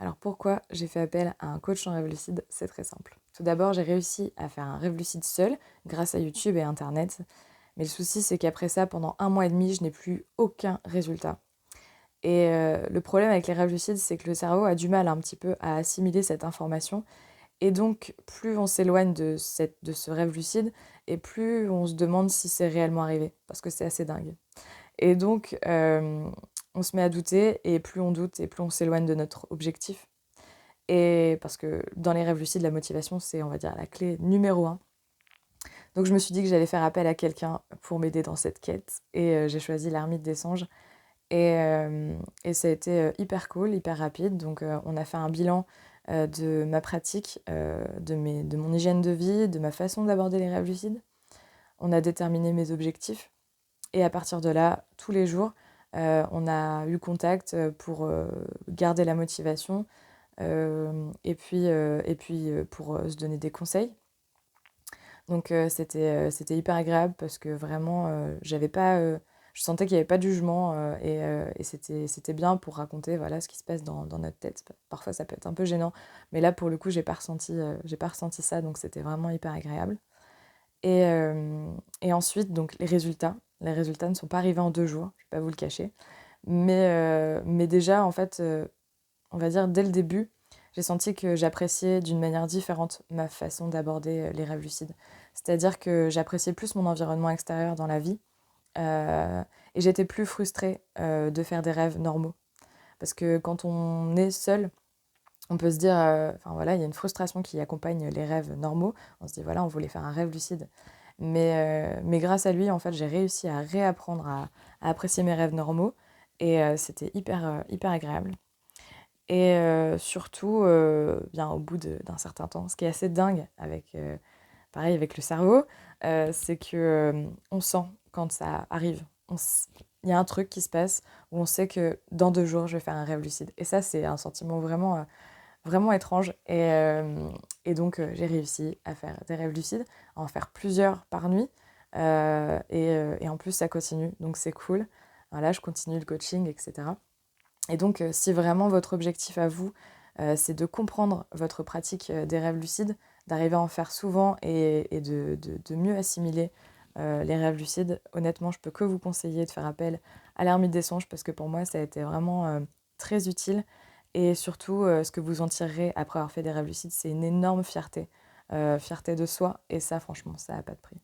Alors pourquoi j'ai fait appel à un coach en rêve lucide? C'est très simple. Tout d'abord, j'ai réussi à faire un rêve lucide seul grâce à YouTube et Internet. Mais le souci, c'est qu'après ça, pendant 1 mois et demi, je n'ai plus aucun résultat. Et le problème avec les rêves lucides, c'est que le cerveau a du mal un petit peu à assimiler cette information. Et donc, plus on s'éloigne de ce rêve lucide, et plus on se demande si c'est réellement arrivé, parce que c'est assez dingue. Et donc, on se met à douter, et plus on doute, et plus on s'éloigne de notre objectif. Et parce que dans les rêves lucides, la motivation, c'est, on va dire, la clé numéro un. Donc je me suis dit que j'allais faire appel à quelqu'un pour m'aider dans cette quête. Et j'ai choisi l'ermite des songes. Et ça a été hyper cool, hyper rapide. Donc on a fait un bilan de ma pratique, de mon hygiène de vie, de ma façon d'aborder les rêves lucides. On a déterminé mes objectifs. Et à partir de là, tous les jours, on a eu contact pour garder la motivation, et puis pour se donner des conseils. Donc c'était hyper agréable parce que vraiment, j'avais pas, je sentais qu'il n'y avait pas de jugement, et c'était bien pour raconter voilà, ce qui se passe dans notre tête. Parfois, ça peut être un peu gênant, mais là, pour le coup, j'ai pas ressenti ça, donc c'était vraiment hyper agréable. Et ensuite, donc les résultats ne sont pas arrivés en 2 jours, je ne vais pas vous le cacher. Mais déjà, en fait, on va dire dès le début, j'ai senti que j'appréciais d'une manière différente ma façon d'aborder les rêves lucides. C'est-à-dire que j'appréciais plus mon environnement extérieur dans la vie, euh, et j'étais plus frustrée de faire des rêves normaux. Parce que quand on est seul, on peut se dire, enfin voilà, il y a une frustration qui accompagne les rêves normaux. On se dit, voilà, on voulait faire un rêve lucide. Mais grâce à lui, en fait, j'ai réussi à réapprendre à apprécier mes rêves normaux. Et c'était hyper agréable. Et surtout, bien au bout d'un certain temps, ce qui est assez dingue avec, pareil avec le cerveau, c'est que on sent quand ça arrive. Il y a un truc qui se passe où on sait que dans 2 jours, je vais faire un rêve lucide. Et ça, c'est un sentiment vraiment étrange. Et donc, j'ai réussi à faire des rêves lucides, à en faire plusieurs par nuit. Et en plus, ça continue, donc c'est cool. Voilà, je continue le coaching, etc. Et donc, si vraiment votre objectif à vous, c'est de comprendre votre pratique des rêves lucides, d'arriver à en faire souvent et de mieux assimiler les rêves lucides, honnêtement, je peux que vous conseiller de faire appel à l'ermite des songes parce que pour moi, ça a été vraiment très utile. Et surtout, ce que vous en tirerez après avoir fait des rêves lucides, c'est une énorme fierté, fierté de soi. Et ça, franchement, ça n'a pas de prix.